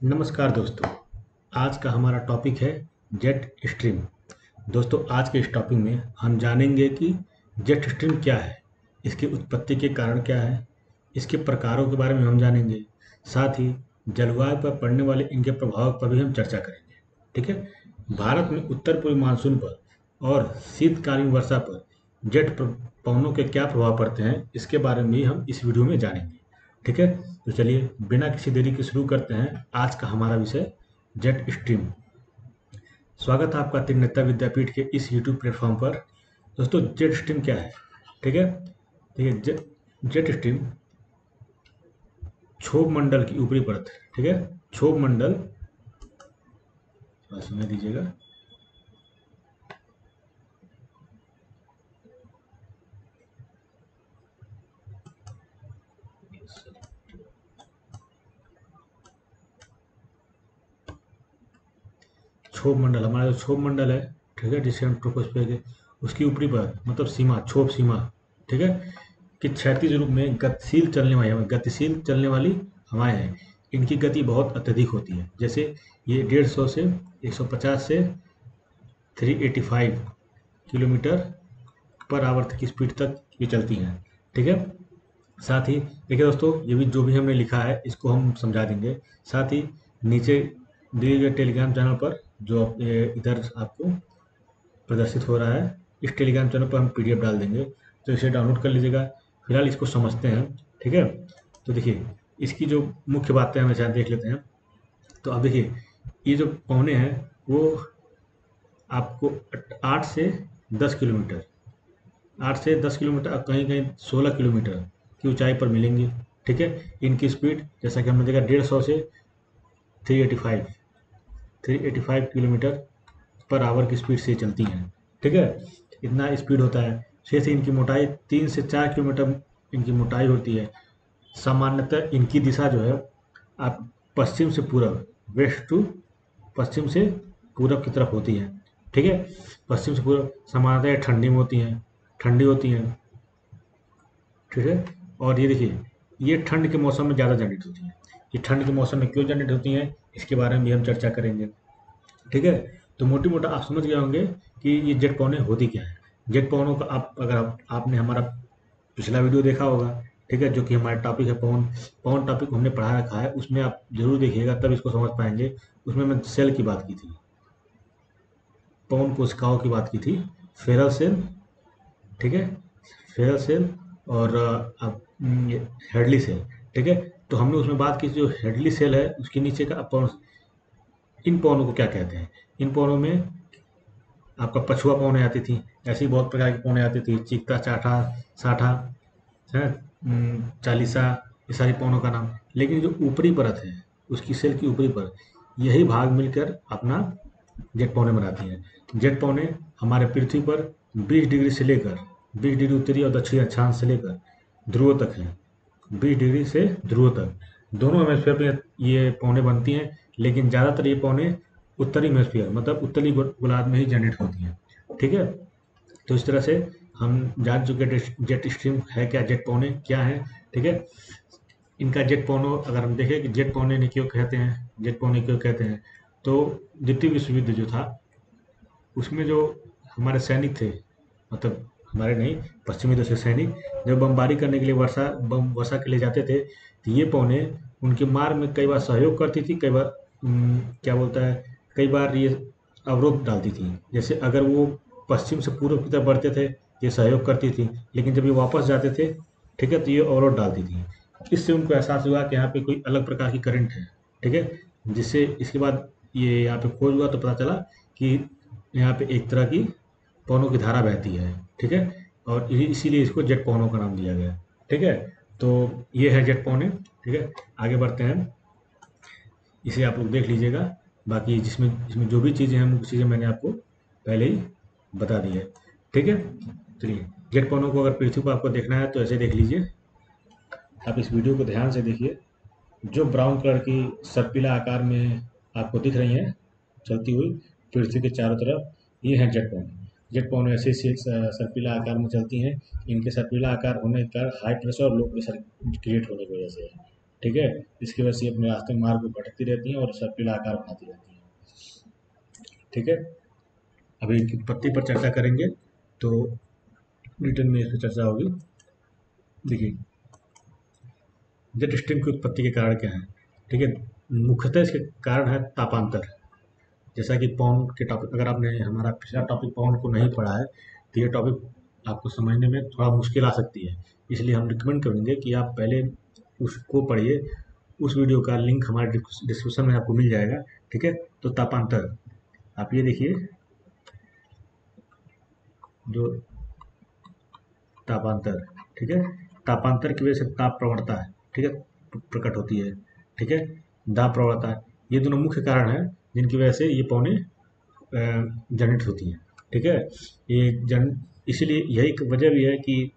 नमस्कार दोस्तों। आज का हमारा टॉपिक है जेट स्ट्रीम। दोस्तों, आज के इस टॉपिक में हम जानेंगे कि जेट स्ट्रीम क्या है, इसकी उत्पत्ति के कारण क्या है, इसके प्रकारों के बारे में हम जानेंगे। साथ ही जलवायु पर पड़ने वाले इनके प्रभाव पर भी हम चर्चा करेंगे। ठीक है। भारत में उत्तर पूर्वी मानसून पर और शीतकालीन वर्षा पर जेट पवनों के क्या प्रभाव पड़ते हैं, इसके बारे में भी हम इस वीडियो में जानेंगे। ठीक है। तो चलिए बिना किसी देरी के शुरू करते हैं आज का हमारा विषय जेट स्ट्रीम। स्वागत है आपका त्रिनेत्र विद्यापीठ के इस यूट्यूब प्लेटफॉर्म पर। दोस्तों, जेट स्ट्रीम क्या है? ठीक है। देखिए, जेट स्ट्रीम क्षोभ मंडल की ऊपरी परत है। ठीक है। क्षोभ मंडल, सुन लीजिएगा। क्षोभ मंडल, हमारा जो क्षोभ मंडल है, ठीक है, जिसे हम ट्रोपोस्फियर के उसकी ऊपरी परत मतलब सीमा, क्षोभ सीमा, ठीक है, कि क्षैतिज रूप में गतिशील चलने वाली हवाएं हैं। इनकी गति बहुत अत्यधिक होती है। जैसे ये 150 से 150 से 385 किलोमीटर पर आवर की स्पीड तक ये चलती हैं। ठीक है। साथ ही देखिए दोस्तों, ये भी जो भी हमने लिखा है इसको हम समझा देंगे। साथ ही नीचे दिए गए टेलीग्राम चैनल पर जो इधर आपको प्रदर्शित हो रहा है, इस टेलीग्राम चैनल पर हम पीडीएफ डाल देंगे, तो इसे डाउनलोड कर लीजिएगा। फिलहाल इसको समझते हैं। ठीक है। तो देखिए, इसकी जो मुख्य बातें हमें शायद देख लेते हैं। तो अब देखिए, ये जो पौने हैं वो आपको 8 से 10 किलोमीटर, 8 से 10 किलोमीटर, कहीं कहीं 16 किलोमीटर की ऊंचाई पर मिलेंगी। ठीक है। इनकी स्पीड जैसा कि हमने देखा 150 से 385 किलोमीटर पर आवर की स्पीड से चलती हैं। ठीक है। इतना स्पीड होता है। शेष इनकी मोटाई 3 से 4 किलोमीटर इनकी मोटाई होती है। सामान्यतः इनकी दिशा जो है आप पश्चिम से पूरब, वेस्ट टू पश्चिम से पूरब की तरफ होती है। ठीक है। पश्चिम से पूरब सामान्यतः ठंडी होती हैं। ठीक है। और ये देखिए, ये ठंड के मौसम में ज़्यादा जनरेट होती हैं। ये ठंड के मौसम में क्यों जनरेट होती हैं, इसके बारे में भी हम चर्चा करेंगे। ठीक है। तो मोटी मोटा आप समझ गए होंगे कि ये जेट पौने होती क्या है। जेट पौनों का आपने हमारा पिछला वीडियो देखा होगा, ठीक है, जो कि हमारा टॉपिक है पवन। पवन टॉपिक हमने पढ़ा रखा है, उसमें आप जरूर देखिएगा, तब इसको समझ पाएंगे। उसमें मैं सेल की बात की थी, पवन कोशिकाओं की बात की थी, फेरल सेल, ठीक है, फेरल सेल और हेडली सेल। ठीक है। तो हमने उसमें बात की, जो हेडली सेल है उसके नीचे का पवन, इन पवनों को क्या कहते हैं। इन पवनों में आपका पछुआ पौने आती थी, ऐसी बहुत प्रकार की पौने आती थी, चीकता, चाठा, साठा है, चालीसा, ये सारी पौनों का नाम। लेकिन जो ऊपरी परत है, उसकी सेल की ऊपरी परत, यही भाग मिलकर अपना जेट पौने बनाती हैं। जेट पौने हमारे पृथ्वी पर 20 डिग्री से लेकर 20 डिग्री उत्तरी और दक्षिणी अक्षांश से लेकर ध्रुव तक है। 20 डिग्री से ध्रुव तक दोनों हेmisफेयर पे ये पौने बनती हैं। लेकिन ज़्यादातर ये पौने उत्तरी हेmisफेयर मतलब उत्तरी गोलार्ध में ही जनरेट होती हैं। ठीक है। तो इस तरह से हम जान चुके जेट स्ट्रीम है क्या, जेट पौने क्या है। ठीक है। इनका जेट पौनो अगर हम देखें कि जेट पौने ने क्यों कहते हैं, जेट पौने क्यों कहते हैं, तो द्वितीय विश्व युद्ध जो था उसमें जो हमारे सैनिक थे, मतलब हमारे नहीं, पश्चिमी देश के सैनिक जब बमबारी करने के लिए वर्षा के लिए जाते थे, तो ये पौने उनके मार्ग में कई बार सहयोग करती थी, कई बार क्या बोलता है, कई बार ये अवरोध डालती थी। जैसे अगर वो पश्चिम से पूर्व की तरफ बढ़ते थे, ये सहयोग करती थी, लेकिन जब ये वापस जाते थे, ठीक है, तो ये अवरोध डालती थी। इससे उनको एहसास हुआ कि यहाँ पे कोई अलग प्रकार की करंट है। ठीक है। जिससे इसके बाद ये यहाँ पे खोज हुआ तो पता चला कि यहाँ पे एक तरह की पवनों की धारा बहती है। ठीक है। और इसीलिए इसको जेट पवनों का नाम दिया गया। ठीक है। तो ये है जेट पवने। ठीक है। आगे बढ़ते हैं, इसे आप लोग देख लीजिएगा। बाकी जिसमें इसमें जो भी चीज़ें हैं, मुख्य चीज़ें मैंने आपको पहले ही बता दी है। ठीक है। चलिए, जेट पवनों को अगर पृथ्वी को आपको देखना है तो ऐसे देख लीजिए। आप इस वीडियो को ध्यान से देखिए। जो ब्राउन कलर की सर्पिला आकार में आपको दिख रही हैं चलती हुई पृथ्वी के चारों तरफ, ये हैं जेट पौने। जेट पौने ऐसे सर्पिला आकार में चलती हैं। इनके सर्पिला आकार होने का हाई प्रेशर और लो प्रेशर क्रिएट होने की वजह से है। ठीक है। इसकी वजह से अपने रास्ते मार्ग को भटकती रहती हैं और सर्पिल आकार बनाती रहती हैं। ठीक है। अभी इनकी उत्पत्ति पर चर्चा करेंगे तो रिटर्न में इस पर चर्चा होगी। देखिए, जेट स्ट्रीम की उत्पत्ति के कारण क्या है। ठीक है, मुख्यतः इसके कारण है तापांतर। जैसा कि पवन के टॉपिक, अगर आपने हमारा पिछला टॉपिक पवन को नहीं पढ़ा है तो ये टॉपिक आपको समझने में थोड़ा मुश्किल आ सकती है। इसलिए हम रिकमेंड करेंगे कि आप पहले उसको पढ़िए। उस वीडियो का लिंक हमारे डिस्क्रिप्शन में आपको मिल जाएगा। ठीक है। तो तापांतर, आप ये देखिए, जो तापांतर, ठीक है, तापांतर की वजह से ताप प्रवणता है, ठीक है, प्रकट होती है। ठीक है। दाब प्रवणता, ये दोनों मुख्य कारण हैं जिनकी वजह से ये पौने जनरेट होती हैं। ठीक है। ये जन इसीलिए यही एक वजह भी है कि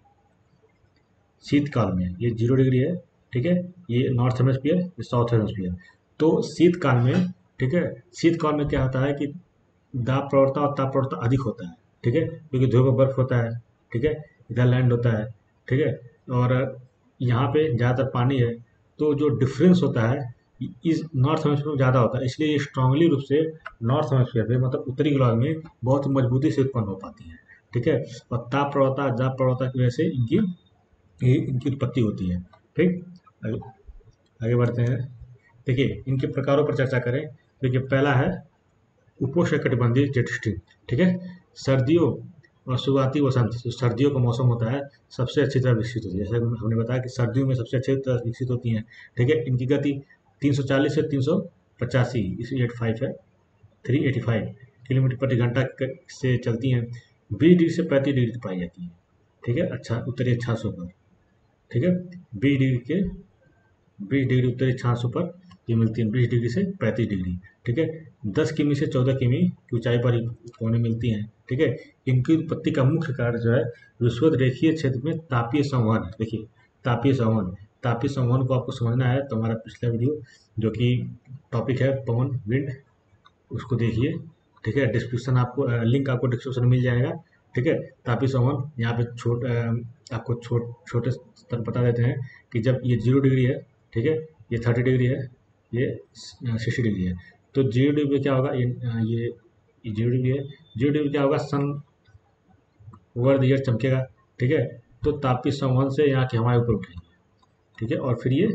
शीतकाल में ये 0 डिग्री है। ठीक है। ये नॉर्थ हेमिस्फीयर, ये साउथ हेमिस्फीयर। तो शीतकाल में, ठीक है, शीतकाल में क्या होता है कि दाब प्रवणता और ताप प्रवणता अधिक होता है। ठीक है, क्योंकि ध्रुव पर बर्फ होता है। ठीक है, इधर लैंड होता है। ठीक है, और यहाँ पे ज़्यादातर पानी है, तो जो डिफरेंस होता है इस नॉर्थ हेमिस्फीयर में ज़्यादा होता है। इसलिए ये स्ट्रांगली रूप से नॉर्थ हेमिस्फीयर में, मतलब उत्तरी गोलार्ध में बहुत मजबूती से उत्पन्न हो पाती है। ठीक है, और ताप प्रवणता, दाब प्रवणता की वजह से इनकी उत्पत्ति होती है। ठीक, आगे आगे बढ़ते हैं। देखिए, इनके प्रकारों पर चर्चा करें। देखिए, पहला है उपोष्णकटिबंधीय जेट स्ट्रीम। ठीक है, सर्दियों और शुरुआती वसंत, जो सर्दियों का मौसम होता है, सबसे अच्छी तरह विकसित होती है। जैसे हमने बताया कि सर्दियों में सबसे अच्छी तरह विकसित होती हैं। ठीक है, इनकी गति 340 से 385, इसी 85 है, 385 किलोमीटर प्रति घंटा से चलती हैं। 20 डिग्री से 35 डिग्री पाई जाती है। ठीक है, अच्छा, उत्तरी अक्षांशों पर। ठीक है, 20 डिग्री उत्तरी अक्षांशों पर ये मिलती है, 20 डिग्री से 35 डिग्री। ठीक है, 10 किमी से 14 किमी की ऊंचाई पर पौने मिलती हैं। ठीक है, इनकी उत्पत्ति का मुख्य कारण जो है विषुवत रेखीय क्षेत्र में तापीय संवहन है। देखिए, तापीय संवहन को आपको समझना है तो हमारा पिछला वीडियो जो कि टॉपिक है पवन, विंड, उसको देखिए। ठीक है, डिस्क्रिप्शन आपको लिंक आपको डिस्क्रिप्शन में मिल जाएगा। ठीक है, तापी संवहन यहाँ पे आपको छोटे स्तर बता देते हैं कि जब ये 0 डिग्री है, ठीक है, ये 30 डिग्री है, ये 60 डिग्री है। तो 0 डिग्री में क्या होगा, ये 0 डिग्री है। 0 डिग्री क्या होगा, सन ओवर द ईयर चमकेगा। ठीक है, तो तापी संवहन से यहाँ की हवाएं ऊपर उठेंगी। ठीक है, और फिर ये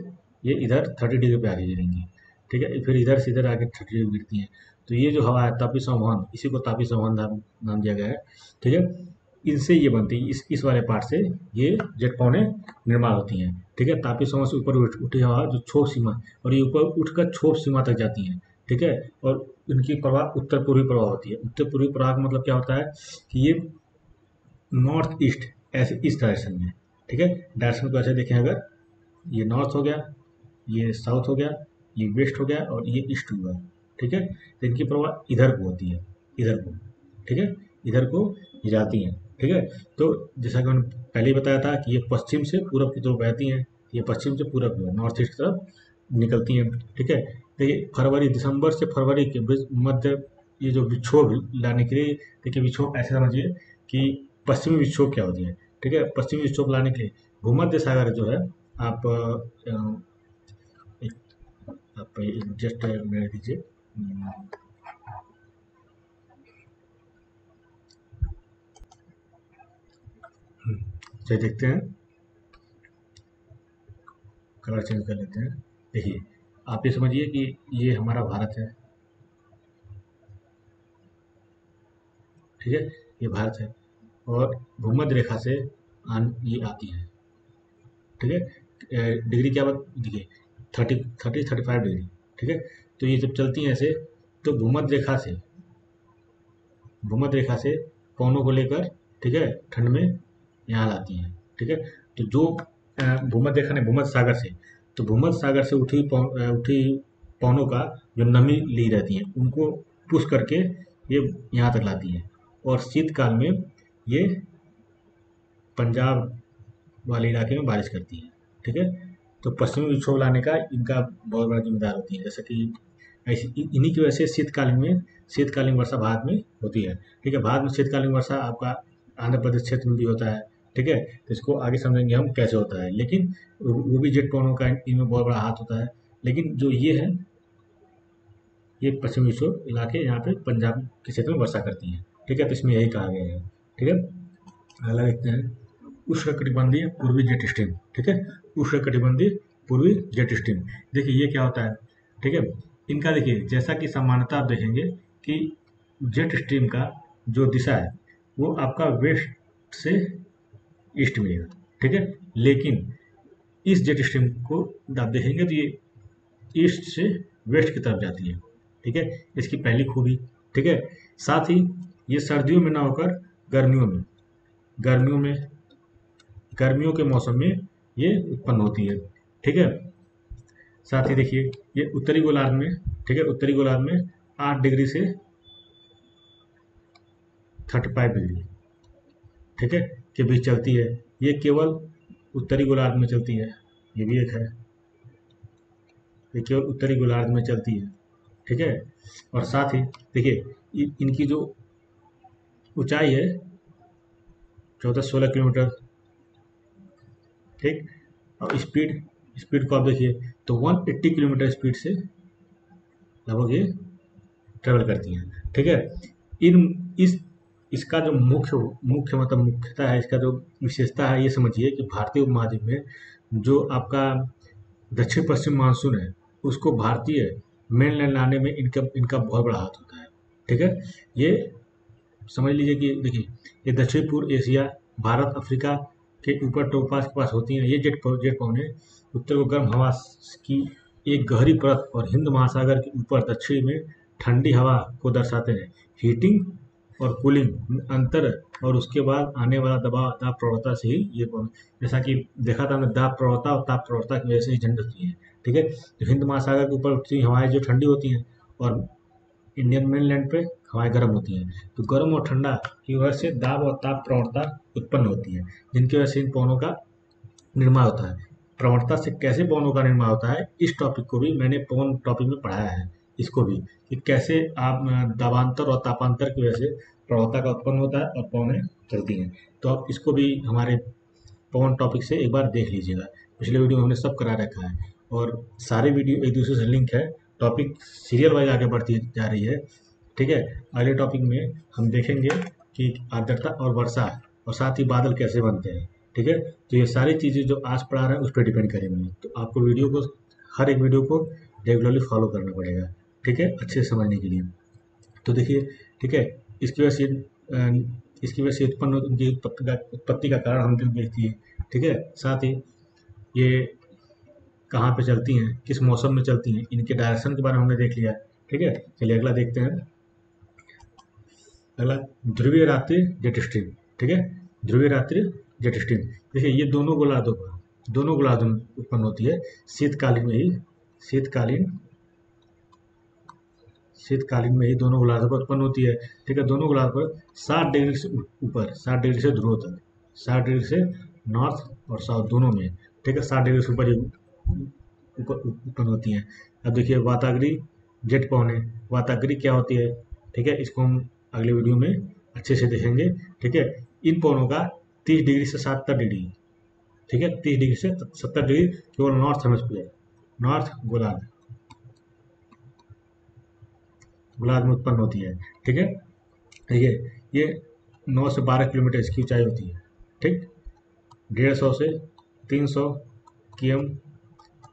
इधर 30 डिग्री पे आगे गिरेंगी। ठीक है, फिर इधर से इधर आगे 30 डिग्री गिरती हैं। तो ये जो हवा है तापी संवहन, इसी को तापी संवहन नाम दिया गया है। ठीक है, इनसे ये बनती है, इस वाले पार्ट से ये जेट पौने निर्माण होती हैं। ठीक है, तापी संवहन से ऊपर उठी हवा जो क्षोभ सीमा, और ये ऊपर उठकर क्षोभ सीमा तक जाती हैं। ठीक है, और इनकी प्रवाह उत्तर पूर्वी प्रवाह होती है। उत्तर पूर्वी प्रवाह का मतलब क्या होता है कि ये नॉर्थ ईस्ट, ऐसे इस डायरेक्शन में। ठीक है, डायरेक्शन को ऐसे देखें, अगर ये नॉर्थ हो गया, ये साउथ हो गया, ये वेस्ट हो गया और ये ईस्ट हुआ। ठीक है, तो इनकी प्रवाह इधर को होती है, इधर को। ठीक है, इधर को ये जाती हैं। ठीक है, तो जैसा कि मैंने पहले ही बताया था कि ये पश्चिम से पूरब की तरफ बहती हैं। ये पश्चिम से पूरब की नॉर्थ ईस्ट की तरफ निकलती हैं। ठीक है, देखिए, दिसंबर से फरवरी के मध्य ये जो विक्षोभ लाने के लिए, देखिए, विक्षोभ ऐसे समझिए कि पश्चिमी विक्षोभ क्या होती है। ठीक है, पश्चिमी विक्षोभ लाने के लिए भूमध्य सागर जो है, आप आप जस्ट मेरे दीजिए। चलिए देखते हैं, कलर चेंज कर लेते हैं। देखिए, आप ये समझिए कि ये हमारा भारत है। ठीक है, ये भारत है और भूमध्य रेखा से ये आती है। ठीक है, डिग्री क्या बात, देखिए, 35 डिग्री। ठीक है, तो ये जब चलती हैं ऐसे, तो भूमध्य रेखा से पवनों को लेकर, ठीक है, ठंड में यहाँ लाती हैं। ठीक है, तो जो भूमध्य रेखा ने भूमध्य सागर से, तो भूमध्य सागर से उठी पवनों का जो नमी ली रहती है, उनको पुश करके ये यहाँ तक लाती है। और शीतकाल में ये पंजाब वाले इलाके में बारिश करती है। ठीक है, तो पश्चिमी विक्षोभ लाने का इनका बहुत बड़ा जिम्मेदार होती है। जैसे कि इन्हीं की वजह से शीतकालीन वर्षा भारत में होती है। ठीक है, भारत में शीतकालीन वर्षा आपका आंध्र प्रदेश क्षेत्र में भी होता है। ठीक है। तो इसको आगे समझेंगे हम कैसे होता है, लेकिन वो भी जेट पवनों का इनमें बहुत बड़ा हाथ होता है। लेकिन जो ये है, ये पश्चिमी विक्षोभ इलाके यहाँ पे पंजाब के क्षेत्र में वर्षा करती हैं, ठीक है। तो इसमें यही कहा गया है, ठीक है। अगला देखते हैं उष्णकटिबंधीय पूर्वी जेट स्ट्रीम, ठीक है। उष्णकटिबंधीय पूर्वी जेट स्ट्रीम, देखिए ये क्या होता है, ठीक है। इनका देखिए जैसा कि सामान्यतः आप देखेंगे कि जेट स्ट्रीम का जो दिशा है वो आपका वेस्ट से ईस्ट मिलेगा, ठीक है। लेकिन इस जेट स्ट्रीम को आप देखेंगे तो ये ईस्ट से वेस्ट की तरफ जाती है, ठीक है। इसकी पहली खूबी, ठीक है। साथ ही ये सर्दियों में ना होकर गर्मियों में गर्मियों में गर्मियों के मौसम में ये उत्पन्न होती है, ठीक है। साथ ही देखिए ये उत्तरी गोलार्ध में, ठीक है, उत्तरी गोलार्ध में 8 डिग्री से 35 डिग्री, ठीक है, के बीच चलती है। ये केवल उत्तरी गोलार्ध में चलती है, ये भी एक है, ये केवल उत्तरी गोलार्ध में चलती है, ठीक है। और साथ ही देखिए इनकी जो ऊंचाई है 14-16 किलोमीटर, ठीक। और स्पीड स्पीड को आप देखिए तो 180 किलोमीटर स्पीड से लगभग ये ट्रेवल करती हैं, ठीक है। इसका जो मुख्य मतलब मुख्यता है, इसका जो विशेषता है, ये समझिए कि भारतीय उपमहाद्वीप में जो आपका दक्षिण पश्चिम मानसून है उसको भारतीय मेनलैंड लाने में इनका इनका बहुत बड़ा हाथ होता है, ठीक है। ये समझ लीजिए कि देखिए ये दक्षिण पूर्व एशिया, भारत, अफ्रीका के ऊपर टोपास के पास होती हैं। ये जेट पवने उत्तर को गर्म हवा की एक गहरी परत और हिंद महासागर के ऊपर दक्षिण में ठंडी हवा को दर्शाते हैं। हीटिंग और कूलिंग अंतर और उसके बाद आने वाला दबाव दाब प्रवणता से ही ये जैसा कि देखा था हमने, दाब प्रवणता और ताप प्रवणता की वजह से ही जंग होती है, ठीक है। तो हिंद महासागर के ऊपर उठती हवाएं जो ठंडी होती हैं और इंडियन मेनलैंड पे हवाएं गर्म होती हैं। तो गर्म और ठंडा की वजह से दाब और ताप प्रवणता उत्पन्न होती है, जिनकी वजह से इन पवनों का निर्माण होता है। प्रवणता से कैसे पवनों का निर्माण होता है, इस टॉपिक को भी मैंने पवन टॉपिक में पढ़ाया है, इसको भी कि कैसे आप दाबांतर और तापांतर की वजह से प्रवणता का उत्पन्न होता है और पवनें चलती हैं। तो आप इसको भी हमारे पवन टॉपिक से एक बार देख लीजिएगा, पिछले वीडियो में हमने सब करा रखा है और सारे वीडियो एक दूसरे से लिंक है, टॉपिक सीरियल वाइज आगे बढ़ती जा रही है, ठीक है। अगले टॉपिक में हम देखेंगे कि आर्द्रता और वर्षा और साथ ही बादल कैसे बनते हैं, ठीक है। तो ये सारी चीज़ें जो आज पढ़ा रहे हैं उस पर डिपेंड करेंगी। तो आपको वीडियो को, हर एक वीडियो को रेगुलरली फॉलो करना पड़ेगा, ठीक है, अच्छे से समझने के लिए। तो देखिए, ठीक है, इसकी वजह से उत्पन्न उनकी उत्पत्ति का कारण हम देखती है, ठीक है। साथ ही ये कहाँ पे चलती हैं, किस मौसम में चलती हैं, इनके डायरेक्शन के बारे में हमने देख लिया, ठीक है। चलिए अगला देखते हैं। अगला ध्रुवीय रात्रि जेट स्ट्रीम, ठीक है, ध्रुवीय रात्रि जेट स्ट्रीम। देखिए ये दोनों गोलार्धों में उत्पन्न होती है शीतकालीन में ही दोनों गोलार्धों पर उत्पन्न होती है, ठीक है। दोनों गोलार्ध पर 60 डिग्री से ऊपर, 60 डिग्री से ध्रुव तक, 60 डिग्री से नॉर्थ और साउथ दोनों में, ठीक है, 60 डिग्री से ऊपर उत्पन्न होती हैं। अब देखिए वाताग्री जेट पवने, वाताग्री क्या होती है, ठीक है, इसको हम अगले वीडियो में अच्छे से देखेंगे, ठीक है। इन पवनों का 30 डिग्री से 70 डिग्री, ठीक है, 30 डिग्री से 70 डिग्री केवल नॉर्थ हेमिस्फीयर, नॉर्थ गोलार्ध में उत्पन्न होती है, ठीक है। देखिए ये 9 से 12 किलोमीटर इसकी ऊंचाई होती है, ठीक, 150 से 300 km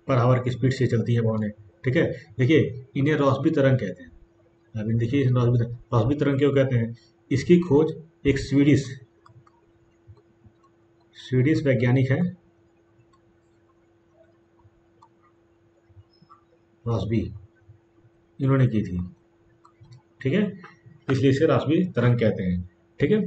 पर आवर की स्पीड से चलती है पवनें, ठीक है। देखिए इन्हें रॉसबी तरंग कहते हैं। अभी देखिए रॉसबी तरंग क्यों कहते हैं, इसकी खोज एक स्वीडिश वैज्ञानिक है, रॉसबी, इन्होंने की थी, ठीक है, इसलिए इसे रॉसबी तरंग कहते हैं, ठीक है।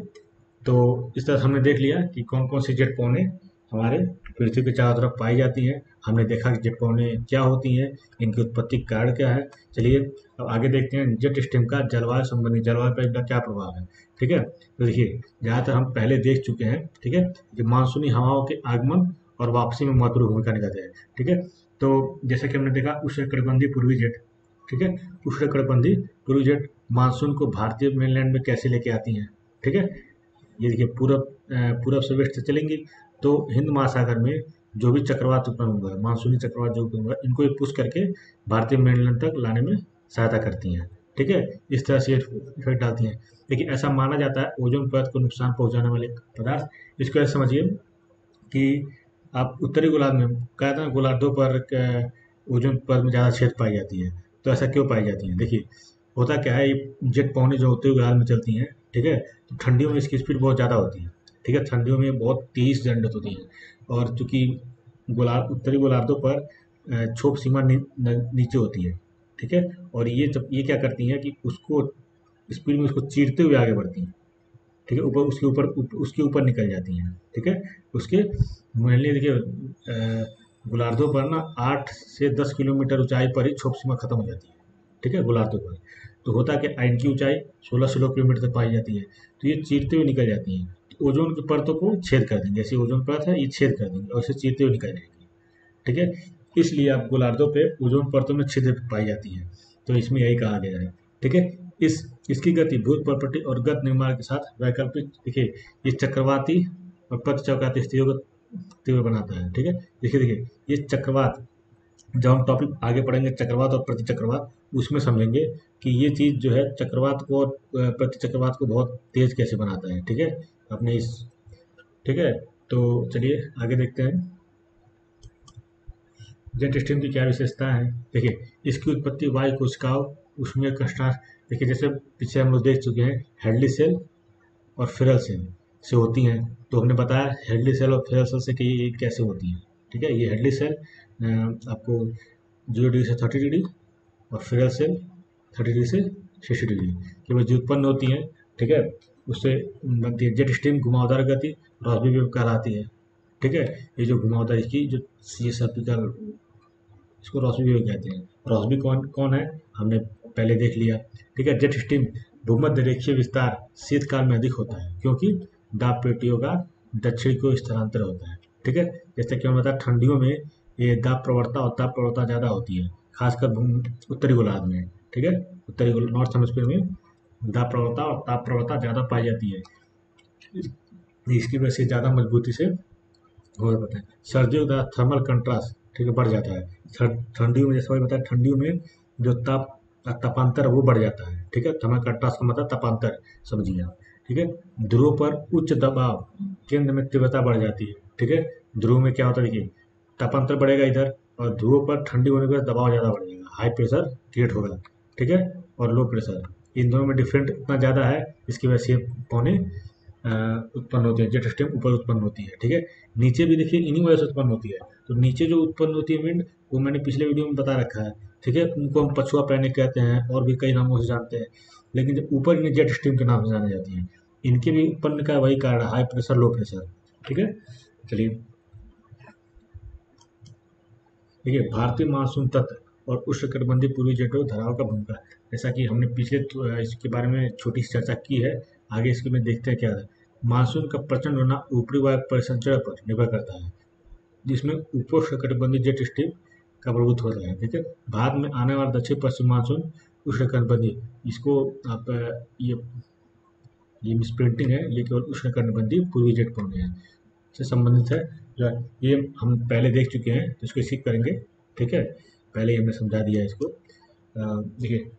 तो इस तरह हमने देख लिया कि कौन कौन सी जेट पवनें हमारे पृथ्वी के चारों तरफ पाई जाती हैं। हमने देखा कि जेट पवनें क्या होती हैं, इनकी उत्पत्ति का कारण क्या है। चलिए अब आगे देखते हैं जेट स्ट्रीम का जलवायु पर इनका क्या प्रभाव है, ठीक है। तो देखिए ज़्यादातर हम पहले देख चुके हैं, ठीक है, कि मानसूनी हवाओं के आगमन और वापसी में महत्वपूर्ण भूमिका निभाते हैं, ठीक है। तो जैसा कि हमने देखा उष्णकटिबंधीय पूर्वी जेट, ठीक है, उष्णकटिबंधीय पूर्वी जेट मानसून को भारतीय मेनलैंड में कैसे लेके आती हैं, ठीक है। ये देखिए पूरब से वेस्ट से चलेंगी तो हिंद महासागर में जो भी चक्रवात उत्पन्न हुआ है, मानसूनी चक्रवात जो उत्पन्न हुआ है, इनको ये पुश करके भारतीय मेनलैंड तक लाने में सहायता करती हैं। ठीक है, इस तरह से इफेक्ट डालती हैं। लेकिन ऐसा माना जाता है ओजोन परत को नुकसान पहुंचाने वाले पदार्थ, इसको ऐसे समझिए कि आप उत्तरी गोलार्ध में कहते हैं गोलार्धों पर ओजोन परत में ज़्यादा छेद पाई जाती है। तो ऐसा क्यों पाई जाती है? देखिए होता क्या है, ये जेट पौने जो उत्तरी गोलार्ध में चलती हैं, ठीक है, तो ठंडियों में इसकी स्पीड बहुत ज़्यादा होती है। ठीक है, ठंडियों में बहुत तेज जनरेट होती है। और चूंकि उत्तरी गोलार्धों पर क्षोभ सीमा नीचे होती है। ठीक है, और ये क्या करती हैं कि उसको स्पीड में उसको चीरते हुए आगे बढ़ती हैं। ठीक है, उसके ऊपर निकल जाती हैं। ठीक है, उसके मेनली देखिए गोलार्धों पर ना 8 से 10 किलोमीटर ऊंचाई पर ही क्षोभ सीमा खत्म हो जाती है। ठीक है, गोलार्धों पर तो होता है कि इनकी ऊंचाई 16 किलोमीटर तक पाई जाती है। तो ये चीरते हुए निकल जाती हैं, तो ओजोन की परतों को छेद कर देंगे। जैसे ओजोन परत है, ये छेद कर देंगे और इसे चीरते हुए निकल जाएंगे। ठीक है, इसलिए अब गोलार्धों पे ओजोन परतों में छिद्र पाई जाती है। तो इसमें यही कहा गया है। ठीक है, इसकी गति भूत प्रॉपर्टी और गत निर्माण के साथ वैकल्पिक, देखिए ये चक्रवाती और प्रतिचक्रवाती स्थितियों को तीव्र बनाता है। ठीक है, देखिए देखिए ये चक्रवात, जब हम टॉपिक आगे पढ़ेंगे चक्रवात और प्रतिचक्रवात, उसमें समझेंगे कि ये चीज़ जो है चक्रवात को और प्रतिचक्रवात को बहुत तेज कैसे बनाता है। ठीक है, अपने इस, ठीक है, तो चलिए आगे देखते हैं जेट स्ट्रीम की क्या विशेषता है। देखिए इसकी उत्पत्ति वायु कोशिकाओं उसमें कष्टांश, देखिए जैसे पीछे हम लोग देख चुके हैं हेडली सेल और फिरल सेल से होती हैं। तो हमने बताया हेडली सेल और फिरल सेल से कि ये कैसे होती हैं। ठीक है, ये हेडली सेल आपको 0 डिग्री से 30 डिग्री और फिरल सेल 30 डिग्री से 60 डिग्री की वजह उत्पन्न होती हैं। ठीक है, उससे बनती है जेट स्ट्रीम घुमावदार गति रॉसबी वेव कहलाती है। ठीक है, ये जो घुमावदार इसकी जो ये सर्पिकल, इसको रॉसबी वेव कहते हैं। रॉसबी कौन कौन है हमने पहले देख लिया। ठीक है, जेट स्ट्रीम भूमध्य रेखीय विस्तार शीतकाल में अधिक होता है क्योंकि दाब पेटियों का दक्षिण को स्थलांतर होता है। ठीक है, जैसे कि मैं बताया ठंडियों में ये दाब प्रवणता और ताप प्रवणता ज़्यादा होती है, खासकर उत्तरी गोलार्ध में। ठीक है, नॉर्थ हेमिस्फीयर में दाब प्रवणता और ताप प्रवणता ज़्यादा पाई जाती है। इसकी वजह से ज़्यादा मजबूती से और बताएं सर्दियों का थर्मल कंट्रास्ट, ठीक है, बढ़ जाता है। ठंडियों में जैसे बताया ठंडियों में जो तापांतर है वो बढ़ जाता है। ठीक है, थर्मल कंट्रास्ट का मतलब तापांतर समझिए आप। ठीक है, ध्रुव पर उच्च दबाव केंद्र में तीव्रता बढ़ जाती है। ठीक है, ध्रुव में क्या होता है देखिए तापांतर बढ़ेगा इधर, और ध्रुव पर ठंडी होने के बाद दबाव ज़्यादा बढ़ेगा, हाई प्रेशर क्रिएट होगा। ठीक है, और लो प्रेशर, इन दोनों में डिफरेंट इतना ज़्यादा है, इसकी वजह से पौने उत्पन्न होती है, जेट स्ट्रीम ऊपर उत्पन्न होती है। ठीक है, नीचे भी देखिए इन्हीं वजह से उत्पन्न होती है। तो नीचे जो उत्पन्न होती है विंड, वो मैंने पिछले वीडियो में बता रखा है। ठीक है, उनको हम पछुआ पैनिक कहते हैं और भी कई नामों से जानते हैं, लेकिन जब ऊपर इन्हें जेट स्ट्रीम के नाम से जानी जाती है। इनके भी उत्पन्न का वही कारण है, हाई प्रेशर लो प्रेशर। ठीक है, चलिए देखिए भारतीय मानसून तत्व और उष्णकटिबंधीय पूर्वी जलवायु धराव का भूमिका, जैसा कि हमने पिछले इसके बारे में छोटी सी चर्चा की है। आगे इसके में देखते हैं क्या है। मानसून का प्रचंड होना ऊपरी वायु परिसंचरण पर निर्भर करता है, जिसमें उपोष्णकटिबंधीय जेट स्ट्रीम का प्रभुत्व होता है। ठीक है, बाद में आने वाला दक्षिण पश्चिम मानसून उष्णकटिबंधीय, इसको आप ये मिसप्रिंटिंग है, ये केवल उष्णकटिबंधीय पूर्वी जेट पौने हैं से संबंधित है। जो ये हम पहले देख चुके हैं, तो इसको स्किप करेंगे। ठीक है, पहले ही हमने समझा दिया है इसको। देखिए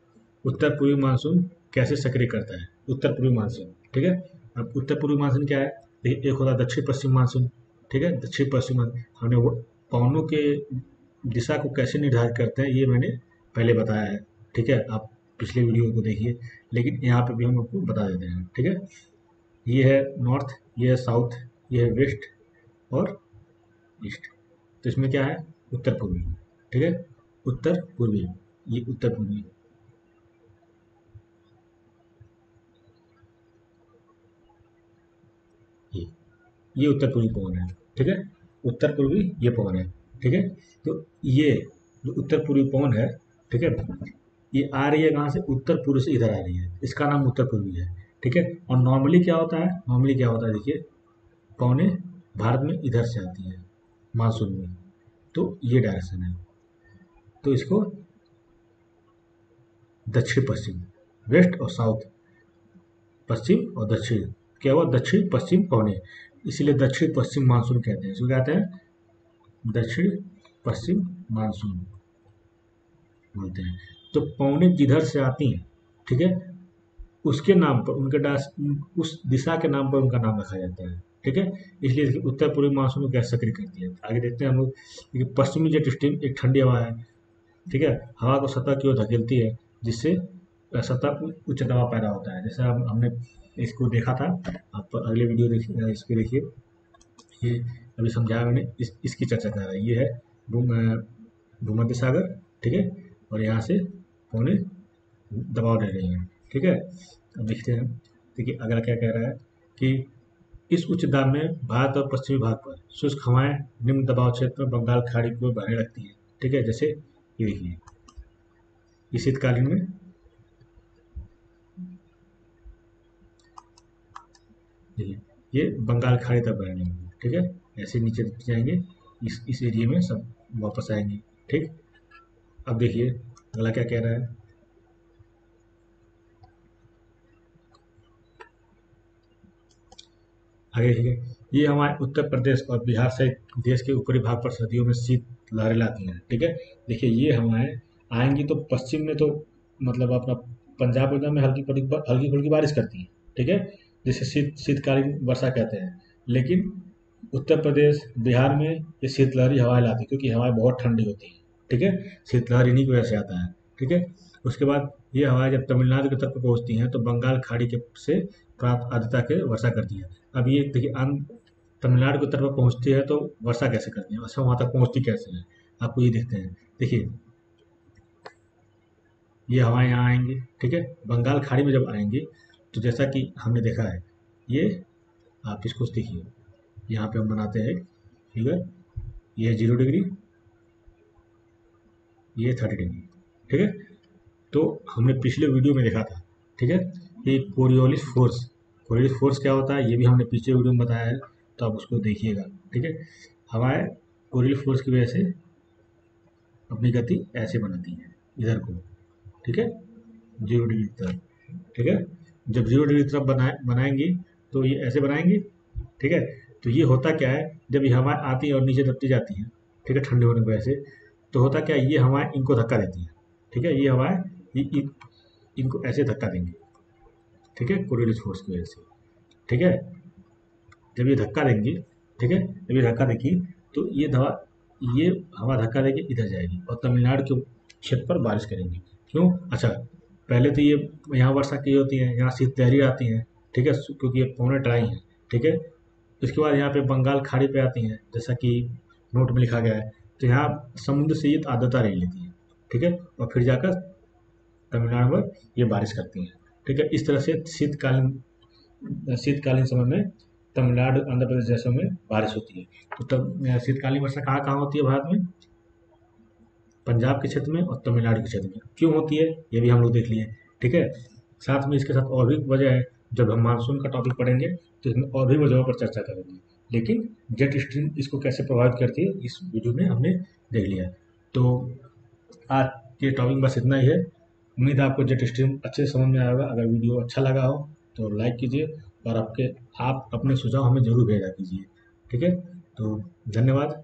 उत्तर पूर्वी मानसून कैसे सक्रिय करता है। उत्तर पूर्वी मानसून, ठीक है, अब उत्तर पूर्वी मानसून क्या है, देखिए एक होता है दक्षिण पश्चिम मानसून। ठीक है, दक्षिण पश्चिम हमने वो पवनों के दिशा को कैसे निर्धारित करते हैं ये मैंने पहले बताया है। ठीक है, आप पिछले वीडियो को देखिए, लेकिन यहाँ पे भी हम आपको बता देते हैं। ठीक है, ये है नॉर्थ, ये है साउथ, ये है वेस्ट और ईस्ट। तो इसमें क्या है उत्तर पूर्वी। ठीक है, उत्तर पूर्वी, ये उत्तर पूर्वी, ये ये उत्तर पूर्वी पवन है। ठीक है, उत्तर पूर्वी ये पवन है। ठीक है, तो ये जो उत्तर पूर्वी पवन है, ठीक है, ये आ रही है कहाँ से, उत्तर पूर्व से इधर आ रही है, इसका नाम उत्तर पूर्वी है। ठीक है, और नॉर्मली क्या होता है, नॉर्मली क्या होता है देखिए पवने भारत में इधर से आती है मानसून में, तो ये डायरेक्शन है, तो इसको दक्षिण पश्चिम, वेस्ट और साउथ, पश्चिम और दक्षिण क्या हुआ, दक्षिण पश्चिम पौने, इसीलिए दक्षिण पश्चिम मानसून कहते हैं। इसको कहते हैं दक्षिण पश्चिम मानसून बोलते हैं। तो पौने जिधर से आती हैं, ठीक है, उसके नाम पर उनके उस दिशा के नाम पर उनका नाम रखा जाता है, ठीक है। इसलिए इसकी उत्तर पूर्वी मानसून को कैसे सक्रिय करती है। आगे देखते हैं हम लोग। देखिए पश्चिमी जेट स्ट्रीम एक ठंडी हवा है, ठीक है, हवा को सतह की ओर धकेलती है, जिससे सतह पर उच्च दबाव पैदा होता है। जैसे हमने इसको देखा था, आप अगले वीडियो देखिए, इस पे देखिए, ये अभी समझाया मैंने, इसकी चर्चा कर रहा है। ये है भूमध्य सागर, ठीक है, और यहाँ से पौने दबाव ले रही हैं, ठीक है। अब देखते हैं, देखिए अगला क्या कह रहा है कि इस उच्च दाब में भारत और पश्चिमी भाग पर शुष्क हवाएं निम्न दबाव क्षेत्र में बंगाल खाड़ी की ओर बहने लगती हैं, ठीक है। जैसे ये देखिए, इस शीतकालीन में देखिए ये बंगाल खाड़ी तक बहने लगेंगे, ठीक है, ऐसे नीचे जाएंगे, इस एरिया में सब वापस आएंगे, ठीक। अब देखिए अगला क्या कह रहा है, आगे ठीक है, ये हमारे उत्तर प्रदेश और बिहार सहित देश के ऊपरी भाग पर सर्दियों में शीत लहरें लाती हैं, ठीक है। देखिए ये हमारे आएंगी तो पश्चिम में तो मतलब अपना पंजाब में हल्की फुल्की बारिश करती हैं, ठीक है, जिसे शीतकालीन वर्षा कहते हैं। लेकिन उत्तर प्रदेश बिहार में ये शीतलहरी हवाएं लाती हैं, क्योंकि हवाएं बहुत ठंडी होती हैं, ठीक है, शीतलहर इन्हीं की वजह से आता है, ठीक है। उसके बाद ये हवाएं जब तमिलनाडु की तरफ पहुंचती हैं तो बंगाल खाड़ी के से प्राप्त आर्द्रता के वर्षा करती हैं। अब ये देखिए तमिलनाडु की तरफ पहुंचती है तो वर्षा कैसे करती है, अच्छा वहां तक पहुंचती कैसे है, आपको ये देखते हैं। देखिए ये हवाएं यहाँ आएंगी, ठीक है, बंगाल खाड़ी में जब आएंगी तो जैसा कि हमने देखा है, ये आप इसको देखिए, यहाँ पे हम बनाते हैं फिगर, ये है 0 डिग्री, ये 30 डिग्री, ठीक है। तो हमने पिछले वीडियो में देखा था, ठीक है, ये कोरियोलिस फोर्स क्या होता है ये भी हमने पिछले वीडियो में बताया है, तो आप उसको देखिएगा, ठीक है। हवाएं कोरियोलिस फोर्स की वजह से अपनी गति ऐसे बनाती हैं इधर को, ठीक है, 0 डिग्री की तरफ, ठीक है। जब 0 डिग्री की तरफ बनाएंगी तो ये ऐसे बनाएंगी, ठीक है। तो ये होता क्या है, जब ये हवाएं आती हैं और नीचे दबती जाती हैं, ठीक है, ठंडे होने की वजह से, तो होता क्या है, ये हवाएं इनको धक्का देती हैं, ठीक है, ये हवाएं इनको ऐसे धक्का देंगी, ठीक है, कोरियोलिस फोर्स की वजह से, ठीक है। जब ये धक्का देंगी, ठीक है, जब ये धक्का देगी तो ये हवा धक्का देके इधर जाएगी और तमिलनाडु के क्षेत्र पर बारिश करेंगी। क्यों, अच्छा, पहले तो ये यहाँ वर्षा की होती है, यहाँ शीतलहरी आती हैं, ठीक है, क्योंकि ये पौने ट्राई हैं, ठीक है। उसके बाद यहाँ पे बंगाल खाड़ी पे आती हैं, जैसा कि नोट में लिखा गया है, तो यहाँ समुद्र से ये आर्द्रता ले लेती है, ठीक है, और फिर जाकर तमिलनाडु में ये बारिश करती हैं, ठीक है। इस तरह से शीतकालीन समय में तमिलनाडु आंध्र प्रदेश जैसों में बारिश होती है। तो तब शीतकालीन वर्षा कहाँ कहाँ होती है भारत में, पंजाब के क्षेत्र में और तमिलनाडु के क्षेत्र में। क्यों होती है ये भी हम लोग देख लिए, ठीक है। साथ में इसके साथ और भी वजह है, जब हम मानसून का टॉपिक पढ़ेंगे तो इसमें और भी वजहों पर चर्चा करेंगे, लेकिन जेट स्ट्रीम इसको कैसे प्रभावित करती है इस वीडियो में हमने देख लिया। तो आज के टॉपिक बस इतना ही है। उम्मीद है आपको जेट स्ट्रीम अच्छे से समझ में आया होगा। अगर वीडियो अच्छा लगा हो तो लाइक कीजिए और आप अपने सुझाव हमें ज़रूर भेजा कीजिए, ठीक है। तो धन्यवाद।